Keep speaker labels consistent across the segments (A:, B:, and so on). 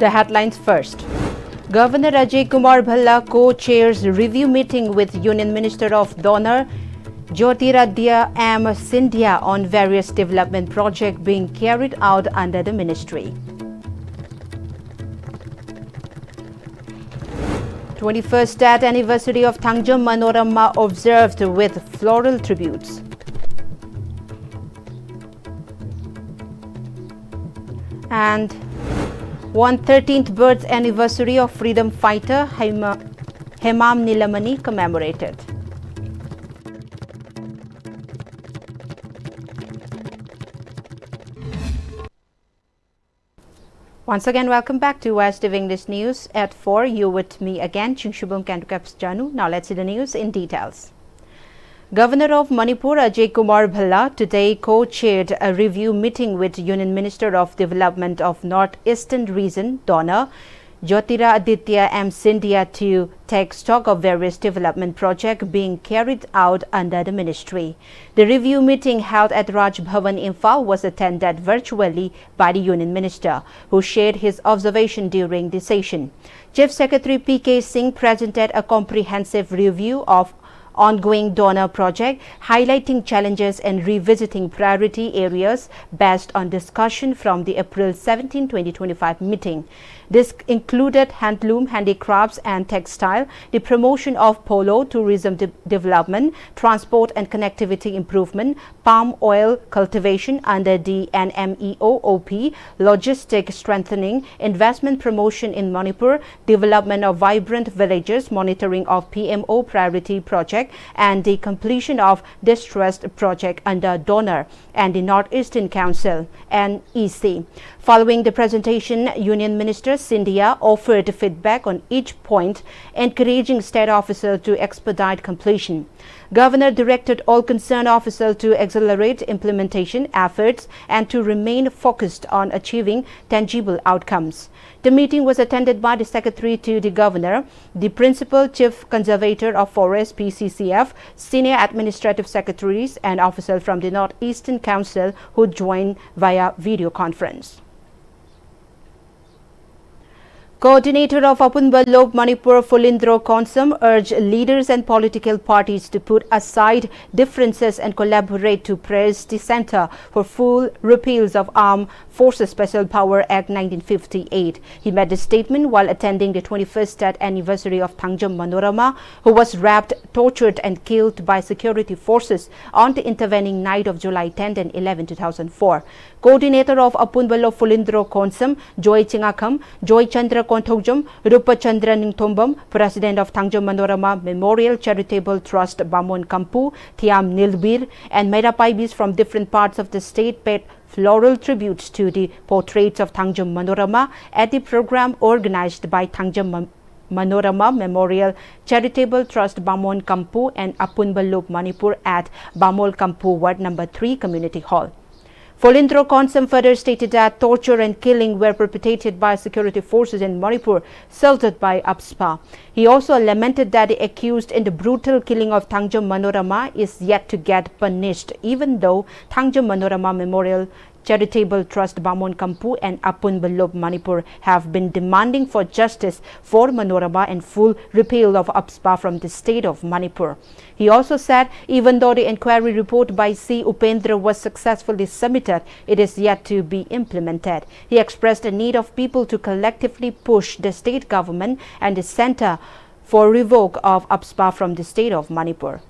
A: The headlines first. Governor Ajay Kumar Bhalla co-chairs review meeting with Union Minister of Donor Jyotiraditya M. Scindia on various development projects being carried out under the ministry. 21st Death Anniversary of Tangjam Manorama observed with floral tributes. And 113th birth anniversary of freedom fighter Hemam Nilamani commemorated. Once again, welcome back to Ist-V English News at 4. You with me again, Chingshubum Kantukaps Janu. Now let's see the news in details. Governor of Manipur Ajay Kumar Bhalla today co-chaired a review meeting with Union Minister of Development of North-Eastern Region, Donor Jyotiraditya M. Scindia to take stock of various development projects being carried out under the ministry. The review meeting held at Raj Bhavan, Imphal was attended virtually by the Union Minister, who shared his observation during the session. Chief Secretary P.K. Singh presented a comprehensive review of ongoing donor project, highlighting challenges and revisiting priority areas based on discussion from the April 17, 2025 meeting. This included handloom, handicrafts and textile, the promotion of polo, tourism development, transport and connectivity improvement, palm oil cultivation under the NMEOOP, logistic strengthening, investment promotion in Manipur, development of vibrant villages, monitoring of PMO priority project, and the completion of distressed project under Donor and the North-Eastern Council (NEC). Following the presentation, Union Minister Scindia offered feedback on each point, encouraging state officials to expedite completion. Governor directed all concerned officials to accelerate implementation efforts and to remain focused on achieving tangible outcomes. The meeting was attended by the Secretary to the Governor, the Principal Chief Conservator of Forest (PCCF), Senior Administrative Secretaries and officials from the North-Eastern Council who joined via video conference. Coordinator of Apunbalok Manipur Fulindro Konsam urged leaders and political parties to put aside differences and collaborate to press the Centre for full repeals of Armed Forces Special Power Act 1958. He made the statement while attending the 21st death anniversary of Tangjam Manorama, who was raped, tortured and killed by security forces on the intervening night of July 10 and 11, 2004. Coordinator of Apunbalok Fulindro Konsam, Joy Chingakam, Joy Chandra Konthojam, Rupa Chandra Ningthombam, President of Tangjam Manorama Memorial Charitable Trust Bamon Kampu, Thiam Nilbir, and Merapaibis from different parts of the state paid floral tributes to the portraits of Tangjam Manorama at the program organized by Tangjam Manorama Memorial Charitable Trust Bamon Kampu and Apunbalok Manipur at Bamol Kampu Ward Number 3 Community Hall. Fulindro Konsam further stated that torture and killing were perpetrated by security forces in Manipur, assaulted by APSPA. He also lamented that the accused in the brutal killing of Tangjam Manorama is yet to get punished, even though Tangjam Manorama Memorial Charitable Trust Bamon Kampu and Apunbalok Manipur have been demanding for justice for Manorama and full repeal of APSPA from the state of Manipur. He also said even though the inquiry report by C. Upendra was successfully submitted, it is yet to be implemented. He expressed the need of people to collectively push the state government and the centre for revoke of APSPA from the state of Manipur.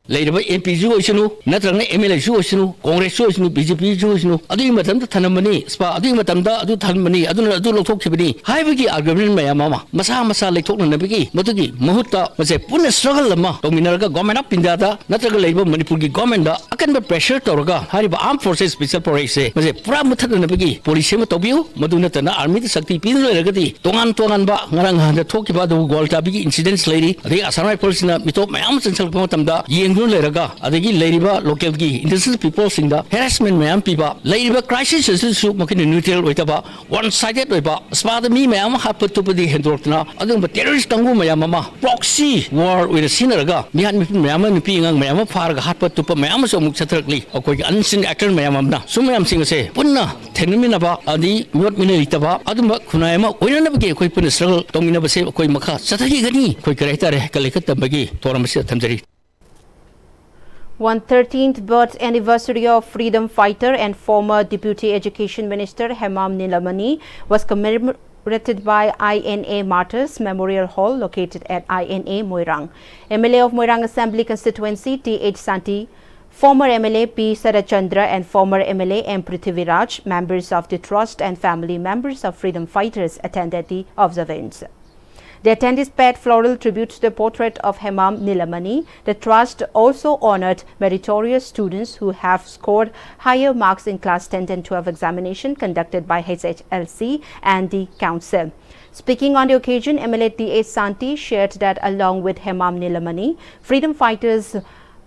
B: Later, MP Juishnu, Natrang Emily Juishnu, Congress Juishnu, BJP Juishnu, Adimatam Tanamani, Spa Adimatamda, Adu Tanmani, Aduna Tokibini, Hiviki argument by Mama, Masa like Tokan Nabiki, Matuki, Mahuta was a Puna struggle Lama, Dominarga government up in data, Natraga labor Manipuki government, I can be pressure Toraga, Hariba Armed Forces Special Force, was a Pramatan Nabiki, Police Tobu, Madunatana, Army Sakti Pin Regati, Tonganba, Naranga, the Tokiba, the Goltabi incidents lady, the Asarai person, Mito, my arms and Salpotamda, Ying ꯇꯨꯡꯗꯨꯅ ꯂꯩꯔꯒ ꯑꯗꯒꯤ ꯂꯩꯔꯤꯕ ꯂꯣꯀꯦꯜꯒꯤ indigenous ꯄꯤꯄꯜꯁꯤꯡꯗ ꯍꯦꯔꯥꯁꯃꯦꯟ ꯃꯌꯥꯝ ꯄꯤꯕ ꯂꯩꯔꯤꯕ crisis ꯑꯁꯤꯁꯨ ꯃꯈꯣꯏꯅ neutral ꯑꯣꯏꯗꯕ ꯋꯥꯟ ꯁꯥꯏꯗꯦड ꯑꯣꯏꯕ ꯁ꯭ꯄꯥꯗ ꯃꯤ ꯃꯌꯥꯝ ꯑꯃ ꯍꯥꯠꯄ ꯇꯨꯞꯄꯗꯤ ꯍꯦꯟꯗꯣꯔꯛꯇꯨꯅ ꯑꯗꯨꯒꯨꯝꯕ ꯇꯦꯔꯣꯔꯤꯁ ꯀꯥꯡꯕꯨ ꯃꯌꯥꯝ ꯑꯃ ꯄ꯭ꯔꯣꯛꯁꯤ ꯋꯥꯔ ꯑꯣꯏꯅ ꯁꯤꯖꯤꯟꯅꯔꯒ ꯃꯤꯍꯥꯠ ꯃꯤꯄꯨꯟ ꯃꯌꯥꯝ ꯑꯃ ꯅꯨꯄꯤ ꯑꯉꯥꯡ ꯃꯌꯥꯝ ꯑꯃ ꯐꯥꯔꯒ ꯍꯥꯠꯄ ꯇꯨꯞꯄ ꯃꯌꯥꯝ ꯑꯃꯁꯨ ꯑꯃꯨꯛ ꯆꯠꯊꯔꯛꯂꯤ ꯑꯩꯈꯣꯏꯒꯤ ꯑꯟꯁꯤꯟ ꯑꯦꯛꯇꯔ ꯃꯌꯥꯝ ꯑꯃꯅ ꯁꯨꯝ ꯃꯌꯥꯝꯁꯤꯡ ꯑꯁꯦ ꯄꯨꯟꯅ ꯊꯦꯡꯅꯃꯤꯟꯅꯕ ꯑꯗꯒꯤ ꯃꯤꯑꯣꯠ ꯃꯤꯅꯩ ꯂꯩꯇꯕ ꯑꯗꯨꯝꯕ ꯈꯨꯟꯅꯥꯏ ꯑꯃ ꯑꯣꯏꯅꯅꯕꯒꯤ ꯑꯩꯈꯣꯏ ꯄꯨꯟꯅ ꯁ꯭ꯇꯔꯒꯜ ꯇꯧꯃꯤꯟꯅꯕꯁꯦ ꯑꯩꯈꯣꯏ ꯃꯈꯥ ꯆꯠꯊꯈꯤꯒꯅꯤ ꯑꯩꯈꯣꯏ ꯀꯔꯤ ꯍꯥꯏꯇꯥꯔꯦ ꯀꯂꯩꯈꯠ ꯇꯝꯕꯒꯤ ꯊꯧꯔꯝ ꯑꯁꯤꯗ ꯊꯝꯖꯔꯤ
A: 113th birth anniversary of freedom fighter and former Deputy Education Minister Hemam Nilamani was commemorated by INA Martyrs Memorial Hall located at INA Moirang. MLA of Moirang Assembly Constituency T.H. Santi, former MLA P. Sarachandra and former MLA M. Prithviraj, members of the trust and family members of freedom fighters attended the observance. The attendees paid floral tribute to the portrait of Hemam Nilamani. The trust also honored meritorious students who have scored higher marks in class 10 and 12 examination conducted by HHLC and the council. Speaking on the occasion, MLA T.H. Santi shared that along with Hemam Nilamani, freedom fighters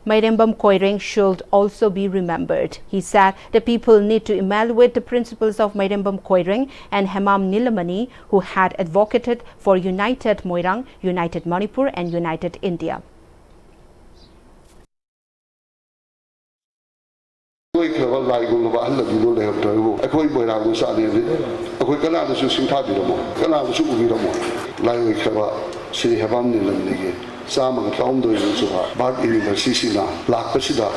A: Mairembam Koireng should also be remembered. He said the people need to evaluate the principles of Mairembam Koireng and Hemam Nilamani, who had advocated for united Moirang, united Manipur and united India.
C: Samang Kaumdo Yusuha, Bart University, Lakasida,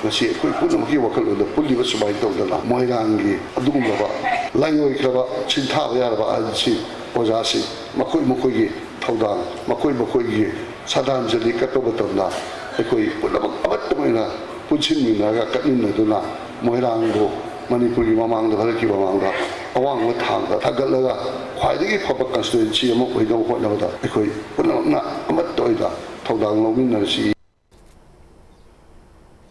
C: Nasi, Punamki Wakal, Puli was by Dodala, Moirangi, Adumaba, Lango Krava, Chintava, Alsi, Ozasi, Makoi Mukogi, Taudan, Makoi Mukogi, Sadan Zelika Tobatona, Ekoi, Punabatamina, Puchinina, Katina Duna, Moirango, Manipuri Mamang, the Valaki Mamanga, Awang with Hanga, Tagalaga, why the public constituency, we don't want to know that. Ekoi, Punana, Amatoida.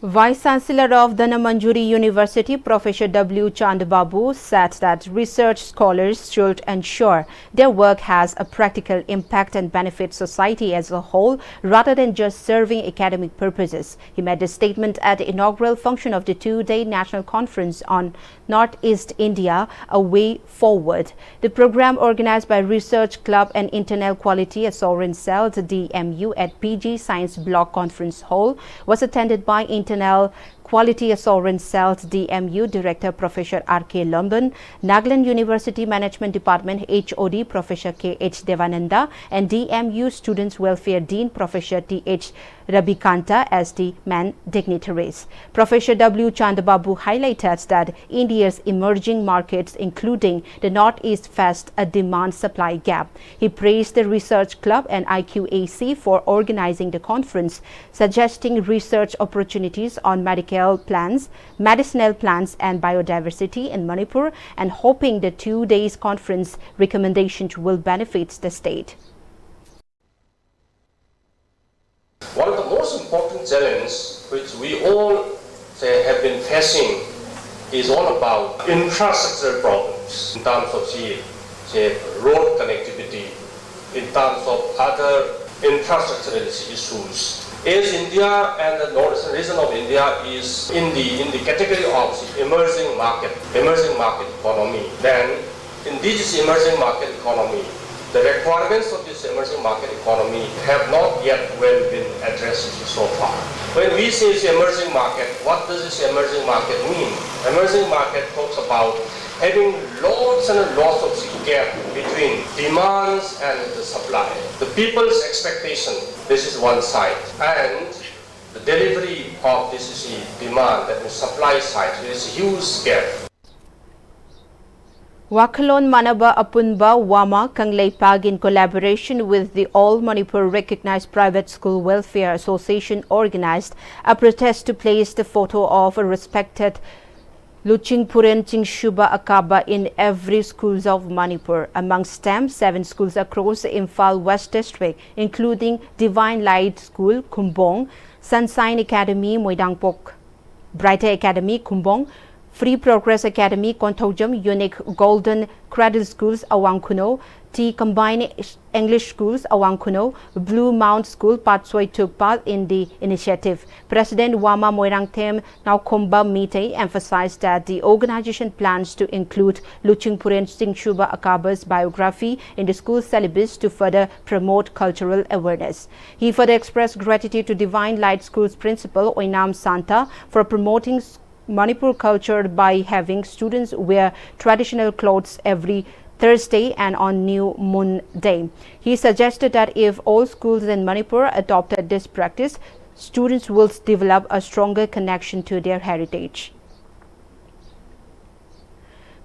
A: Vice Chancellor of Dhanamanjuri University, Professor W. Chandababu, said that research scholars should ensure their work has a practical impact and benefits society as a whole rather than just serving academic purposes. He made the statement at the inaugural function of the two-day National Conference on Northeast India, A Way Forward. The program, organized by Research Club and Internal Quality Assurance Cell, the DMU, at PG Science Block Conference Hall, was attended by Internal Quality Assurance Cells DMU Director Professor R.K. London, Nagaland University Management Department HOD Professor K.H. Devananda, and DMU Students Welfare Dean Professor T.H. Rabikanta as the main dignitaries. Professor W. Chandababu highlighted that India's emerging markets, including the Northeast, face a demand-supply gap. He praised the Research Club and IQAC for organizing the conference, suggesting research opportunities on medicinal plants and biodiversity in Manipur, and hoping the 2 days conference recommendations will benefit the state.
D: One of the most important challenges which we all have been facing is all about infrastructure problems in terms of road connectivity, in terms of other infrastructural issues. As India and the northern region of India is in the category of emerging market economy, then in this emerging market economy, the requirements of this emerging market economy have not yet well been addressed so far. When we say it's emerging market, what does this emerging market mean? Emerging market talks about having lots and lots of gap between demands and the supply. The people's expectation, this is one side, and the delivery of this is the demand, that is supply side, there is a huge gap.
A: Wakalon Manaba Apunba Wama Kangleipag, in collaboration with the All Manipur Recognized Private School Welfare Association, organized a protest to place the photo of a respected Luching Puren Chingshuba Akaba in every schools of Manipur. Amongst them, 7 schools across the Imphal West District, including Divine Light School, Kumbong, Sunshine Academy, Moidangpok, Brighter Academy, Kumbong, Free Progress Academy, Kontojam, Unique Golden Cradle Schools, Awangkuno, T Combined English Schools, Awang Kuno, Blue Mount School, Patsoi took part in the initiative. President Wama Moirangthem Naukomba Mite emphasized that the organization plans to include Luchingpuren Singshuba Akaba's biography in the school syllabus to further promote cultural awareness. He further expressed gratitude to Divine Light School's principal, Oinam Santa, for promoting Manipur culture by having students wear traditional clothes every Thursday and on New Moon Day. He suggested that if all schools in Manipur adopted this practice, students will develop a stronger connection to their heritage.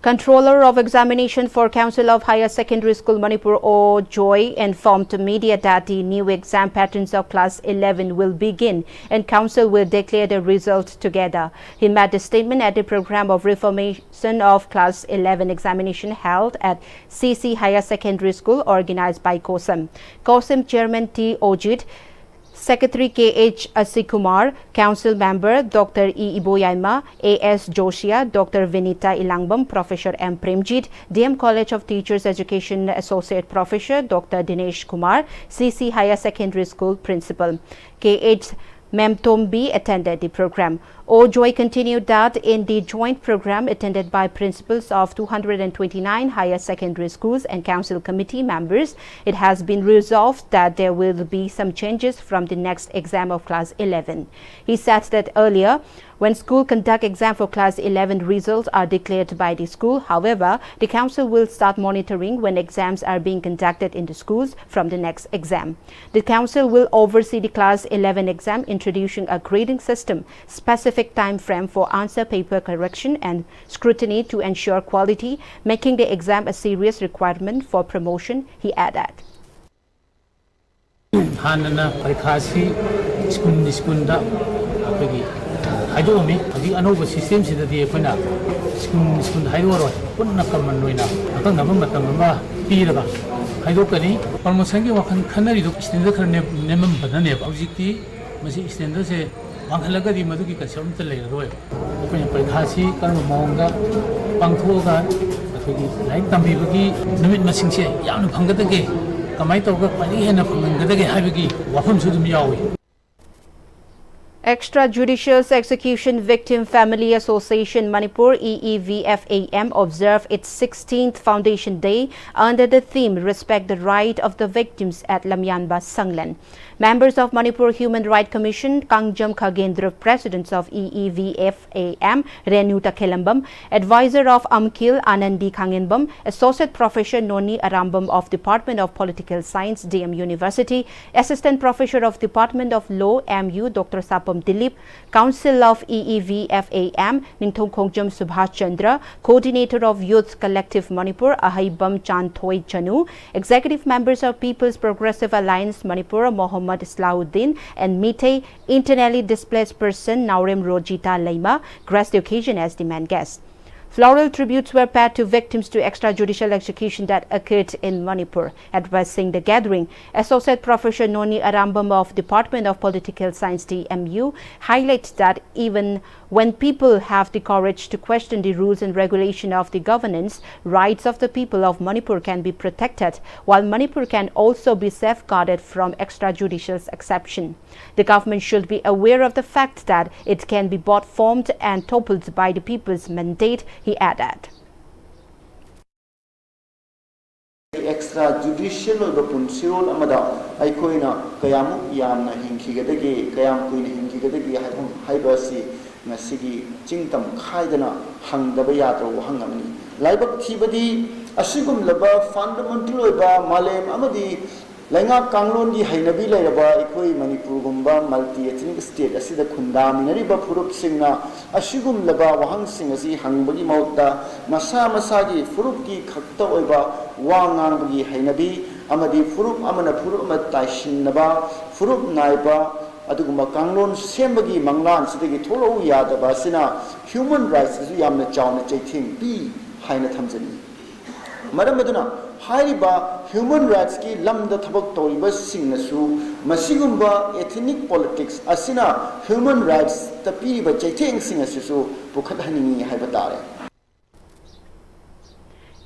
A: Controller of Examination for Council of Higher Secondary School Manipur O Joy informed media that the new exam patterns of Class 11 will begin and Council will declare the results together. He made the statement at the program of reformation of Class 11 examination held at CC Higher Secondary School organized by COSM. COSM Chairman T. Ojit, Secretary K.H. Asikumar, Council Member Dr. E. Iboyaima, A.S. Joshia, Dr. Vinita Ilangbam, Professor M. Premjit, DM College of Teachers Education Associate Professor Dr. Dinesh Kumar, CC Higher Secondary School Principal. K.H. Memtombi attended the program. Ojoy continued that in the joint program attended by principals of 229 higher secondary schools and council committee members, it has been resolved that there will be some changes from the next exam of Class 11. He said that earlier, when school conduct exam for Class 11, results are declared by the school. However, the council will start monitoring when exams are being conducted in the schools from the next exam. The council will oversee the Class 11 exam, introducing a grading system, specific time frame for answer paper correction and scrutiny to ensure quality, making the exam a serious requirement for promotion, he added.
E: Haidome adi anoba system sidadi ekhoina school haidoro punna kaman noina atang nabam matam ma piraga haidokani promotion gi wakhan khanari do standard kharne nemam badane objecti masi standard se wanghalaga di madu ki kasam ta lei roi ekhoina parikha si karma maunga pangthoga akhoi like tambi bagi numit masing se yamna phanggadage kamai tawga pani hena phanggadage haibagi wafam su dum yawi.
A: Extrajudicial Execution Victim Family Association Manipur EEVFAM observed its 16th Foundation Day under the theme Respect the Right of the Victims at Lamyanba, Sanglan. Members of Manipur Human Rights Commission, Tangjam Khagendra, Presidents of EEVFAM, Renuta Kelambam, Advisor of Amkil, Anandi Khangenbam, Associate Professor Noni Arambam of Department of Political Science, DM University, Assistant Professor of Department of Law, MU, Dr. Sapam Dilip, Council of EEVFAM, Ningthong Khongjam Subhash Chandra, Coordinator of Youth Collective Manipur, Ahaibam Chanthoi Chanu, Executive Members of People's Progressive Alliance Manipur, Mohammed Islauddin, and Mite, internally displaced person Naurem Rojita Leima, graced the occasion as the main guest. Floral tributes were paid to victims to extrajudicial execution that occurred in Manipur. Addressing the gathering, Associate Professor Noni Arambam of Department of Political Science DMU highlights that even when people have the courage to question the rules and regulation of the governance, rights of the people of Manipur can be protected, while Manipur can also be safeguarded from extrajudicial exception. The government should be aware of the fact that it can be both formed and toppled by the people's mandate, he added.
F: Extrajudicial or the Punsirol Amada, Ikoina, Kayamu Yamna Hinkigadegi, Kayam Queen Hinkigadegi, Hibasi, Nasigi, Jingtam, Haidana, Hang the Bayato, Hangamani. Libak Tibadi, Asigum Laba, fundamental Malem Amadi. Lenga Kanglon di Hainabi Laba, Ikoi Manipur Gumba, multi ethnic state, Asida Kundam, Nariba Purup Singna, Ashigum Laba, Wahang Singasi, Hangbagi Mauta, Masa Masagi, Furuki, Kaktoiba, Wangangi Hainabi, Amadi Furup Amana Purup Matashin Naba, Furup Naiba, Aduguma Kanglon, Sembagi Manglan, Sidigi Tolo Yadaba, Sina, human rights, Yamna Jauna Jating, B. Haina Tamzani. Madam Maduna. Haiba human rights ki lamda thabak toiba singnasu masigumba ethnic politics asina human rights tapi ba chaiteng singasisu pukhathani haiba tare.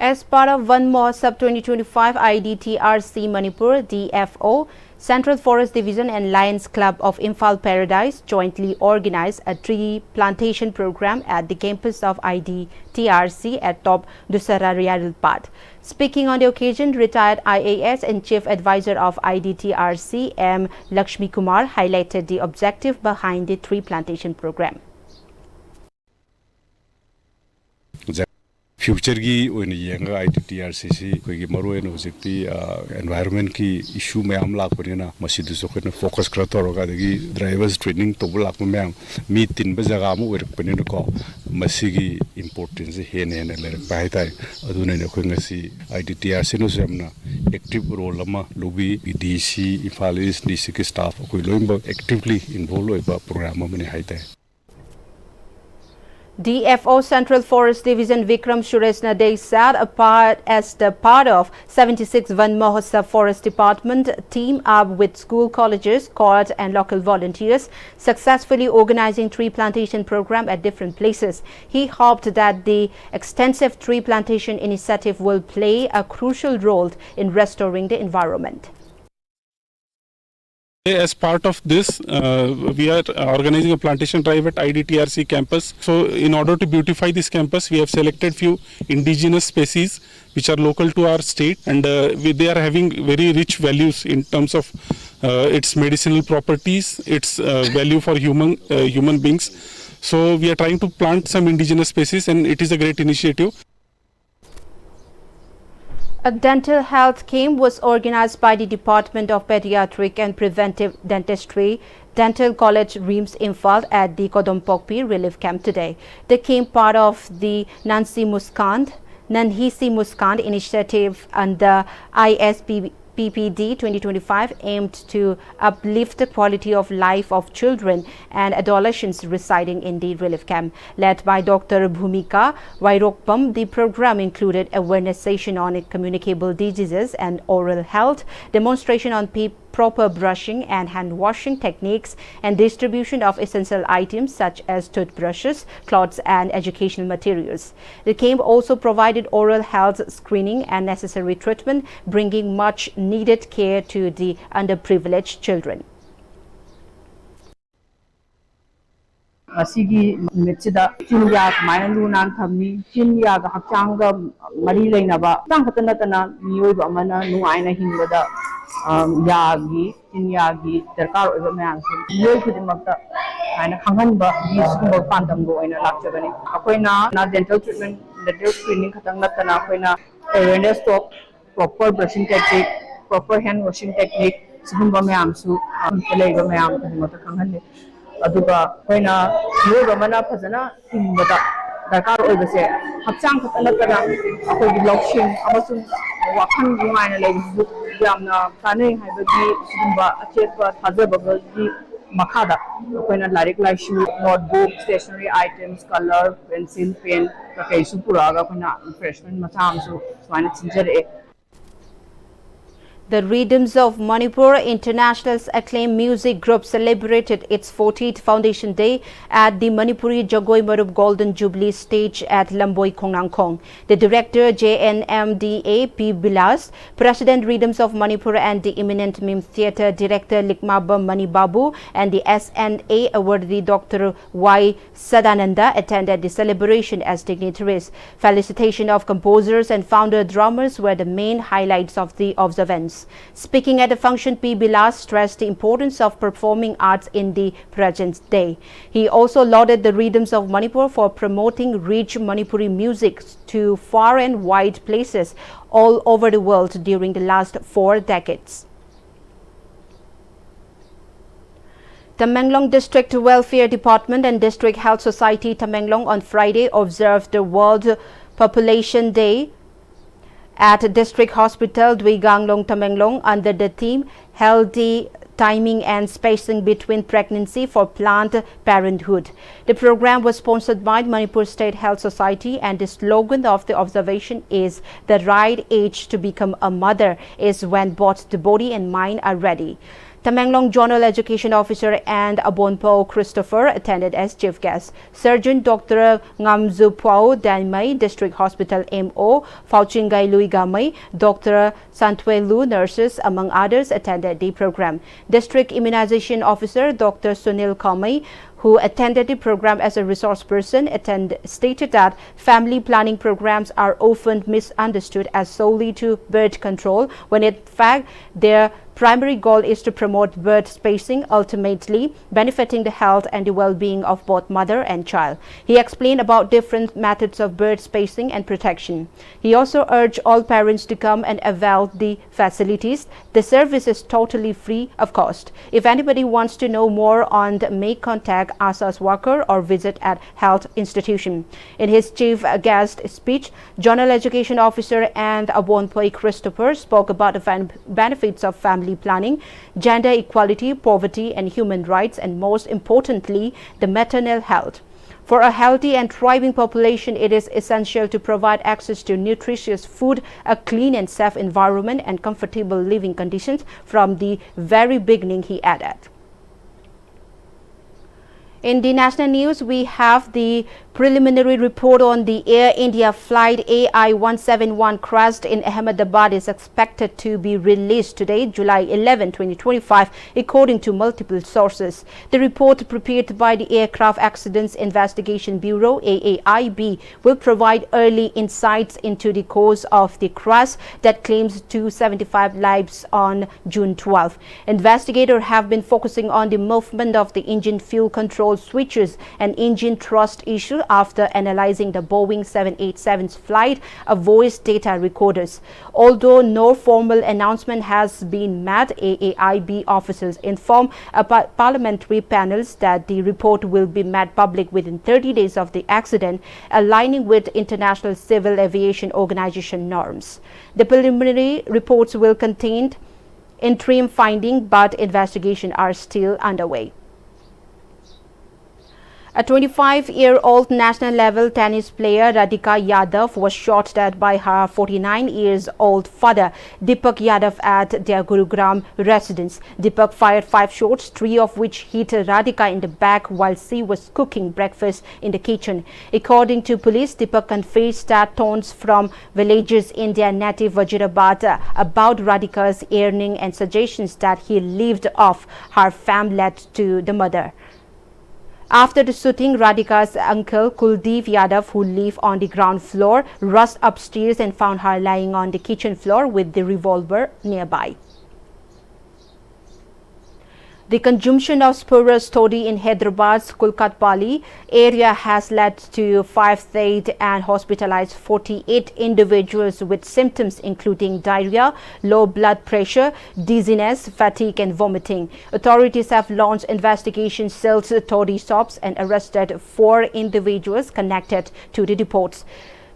A: As part of Van Mahotsav 2025 IDTRC Manipur DFO, Central Forest Division and Lions Club of Imphal Paradise jointly organized a tree plantation program at the campus of IDTRC at Top Dusara Riyadul Path. Speaking on the occasion, retired IAS and Chief Advisor of IDTRC M. Lakshmi Kumar highlighted the objective behind the tree plantation program.
G: Future की own येंगा IDTRC कोई मरोए न होजिक्ति environment की issue में हम लाख बने ना मसीदु सो कोई focus करता होगा देखी drivers training तो बुला को में हम meet तीन बजे जगह हम वर्क बने न को मसी की importance है ने ले रख पाए ताई अदुने न कोई नसी IDTRC नो से हमना active role लम्मा लोगी DC Imphal East DC के staff कोई लोग actively involve होए बा program में है ताई.
A: DFO Central Forest Division Vikram Suresh Nadey said as the part of 76 Van Mahotsav Forest Department team up with school, colleges, courts and local volunteers successfully organizing tree plantation program at different places. He hoped that the extensive tree plantation initiative will play a crucial role in restoring the environment.
H: As part of this, we are organizing a plantation drive at IDTRC campus. So in order to beautify this campus, we have selected few indigenous species which are local to our state, and they are having very rich values in terms of its medicinal properties, its value for human beings. So we are trying to plant some indigenous species, and it is a great initiative.
A: A dental health camp was organized by the Department of Pediatric and Preventive Dentistry, Dental College Reims Imphal at the Kodompokpi Relief Camp today. The camp part of the Nanhisi Muskaan initiative under PPD 2025 aimed to uplift the quality of life of children and adolescents residing in the relief camp. Led by Dr. Bhumika Vairokpam, the program included awareness session on communicable diseases and oral health, demonstration on proper brushing and hand washing techniques, and distribution of essential items such as toothbrushes, cloths and educational materials. The camp also provided oral health screening and necessary treatment, bringing much needed care to the underprivileged children.
I: Asigi mitsida Chinya Mayandu Nan Thami, Chinya Hakanga Marila Naba, Tankatanatana, Yoba Mana, Nuaina Himada, Yagi, Chinyagi, Terkar Manson, Yokudimata, and Hanganba, Yusumba Pantambo in a lecture. Akoina, not dental treatment, dental screening Katangatana, Akoina, awareness talk, proper brushing technique, proper hand washing technique, Sumba Mamsu, Pelega Mam, Matakangan. Aduga koina yoga mana phajana himbada darkar oibase hapchang khatana kana akoi lokshin amasung wakhan gumaina lebu yamna kanai haibagi sumba achekwa thajabagi makhada koina larik laishu notebook stationery items color pencil pen kai supuraga koina refreshment machamsu swana chinjare.
A: The Rhythms of Manipur International's acclaimed music group celebrated its 40th Foundation Day at the Manipuri Jagoi Marup Golden Jubilee stage at Lamboi Khongnangkhong. The director JNMDA P. Bilas, President Rhythms of Manipur and the eminent mime theatre director Likmaba Manibabu and the SNA awardee Dr. Y. Sadananda attended the celebration as dignitaries. Felicitation of composers and founder drummers were the main highlights of the observance. Speaking at the function, P. Bilas stressed the importance of performing arts in the present day. He also lauded the Rhythms of Manipur for promoting rich Manipuri music to far and wide places all over the world during the last 4 decades. Tamenglong District Welfare Department and District Health Society Tamenglong on Friday observed the World Population Day at District Hospital Dwiganglong Tamenglong under the theme Healthy Timing and Spacing Between Pregnancy for Planned Parenthood. The program was sponsored by Manipur State Health Society, and the slogan of the observation is "The right age to become a mother is when both the body and mind are ready." Tamenglong Zonal Education Officer and Abonpo Christopher attended as chief guest. Surgeon Dr. Ngamzupao Danmai, District Hospital MO, Fauchingai Lui Gamai, Dr. Santwelu nurses, among others, attended the program. District Immunization Officer Dr. Sunil Kamai, who attended the program as a resource person, stated that family planning programs are often misunderstood as solely to birth control, when in fact their primary goal is to promote birth spacing, ultimately benefiting the health and the well-being of both mother and child. He explained about different methods of birth spacing and protection. He also urged all parents to come and avail the facilities. The service is totally free of cost. If anybody wants to know more on the, may contact ASA's worker or visit at health institution. In his chief guest speech, Zonal Education Officer and Abonpoi Christopher spoke about the benefits of family planning, gender equality, poverty and human rights, and most importantly, the maternal health. For a healthy and thriving population, it is essential to provide access to nutritious food, a clean and safe environment, and comfortable living conditions from the very beginning, he added. In the national news, we have the preliminary report on the Air India flight AI-171 crashed in Ahmedabad is expected to be released today, July 11, 2025, according to multiple sources. The report prepared by the Aircraft Accidents Investigation Bureau, AAIB, will provide early insights into the cause of the crash that claims 275 lives on June 12. Investigators have been focusing on the movement of the engine fuel control switches and engine thrust issue after analyzing the Boeing 787's flight of voice data recorders. Although no formal announcement has been made, AAIB officials informed parliamentary panels that the report will be made public within 30 days of the accident, aligning with International Civil Aviation Organization norms. The preliminary reports will contain interim findings, but investigations are still underway. A 25-year-old national-level tennis player, Radhika Yadav, was shot dead by her 49-year-old father, Deepak Yadav, at their Gurugram residence. Deepak fired 5 shots, 3 of which hit Radhika in the back while she was cooking breakfast in the kitchen. According to police, Deepak confessed that taunts from villagers in their native Vajirabad about Radhika's earning and suggestions that he lived off her fam led to the murder. After the shooting, Radhika's uncle Kuldeep Yadav, who lived on the ground floor, rushed upstairs and found her lying on the kitchen floor with the revolver nearby. The consumption of spurious toddy in Hyderabad's Kulkatpally area has led to 5 deaths and hospitalized 48 individuals with symptoms including diarrhea, low blood pressure, dizziness, fatigue and vomiting. Authorities have launched investigation cells to toddy shops and arrested 4 individuals connected to the depots.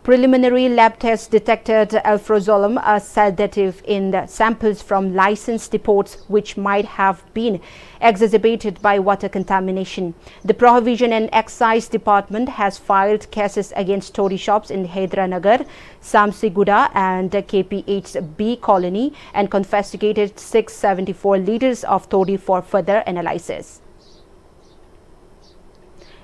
A: Preliminary lab tests detected alprazolam, a sedative, in the samples from licensed depots, which might have been exacerbated by water contamination. The Prohibition and Excise Department has filed cases against toddy shops in Hyderanagar, Samsiguda and KPHB colony and confiscated 674 litres of toddy for further analysis.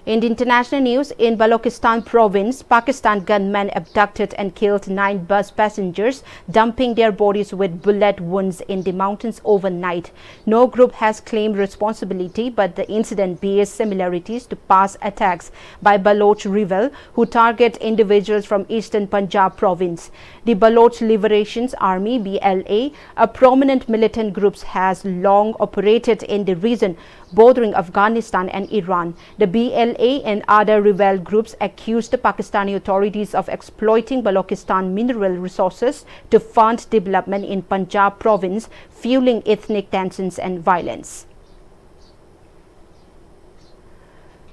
A: In the international news, in Balochistan province, Pakistan gunmen abducted and killed 9 bus passengers, dumping their bodies with bullet wounds in the mountains overnight. No group has claimed responsibility, but the incident bears similarities to past attacks by Baloch rebels who target individuals from eastern Punjab province. The Baloch Liberation Army (BLA), a prominent militant group, has long operated in the region bordering Afghanistan and Iran. The BLA and other rebel groups accused the Pakistani authorities of exploiting Balochistan mineral resources to fund development in Punjab province, fueling ethnic tensions and violence.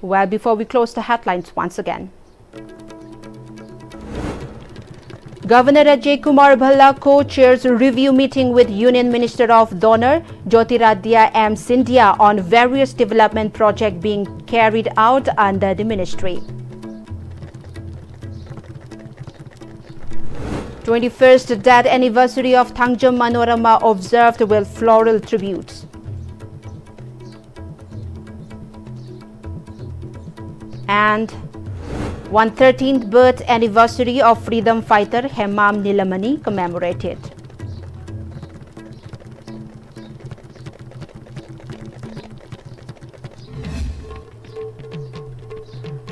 A: Well, before we close the headlines once again. Governor Ajay Kumar Bhalla co-chairs review meeting with Union Minister of Donor Jyotiraditya M. Scindia on various development projects being carried out under the ministry. 21st death anniversary of Tangjam Manorama observed with floral tributes. And 113th birth anniversary of freedom fighter Hemam Nilamani commemorated.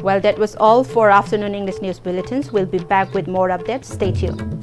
A: Well, that was all for afternoon English news bulletins. We'll be back with more updates. Stay tuned.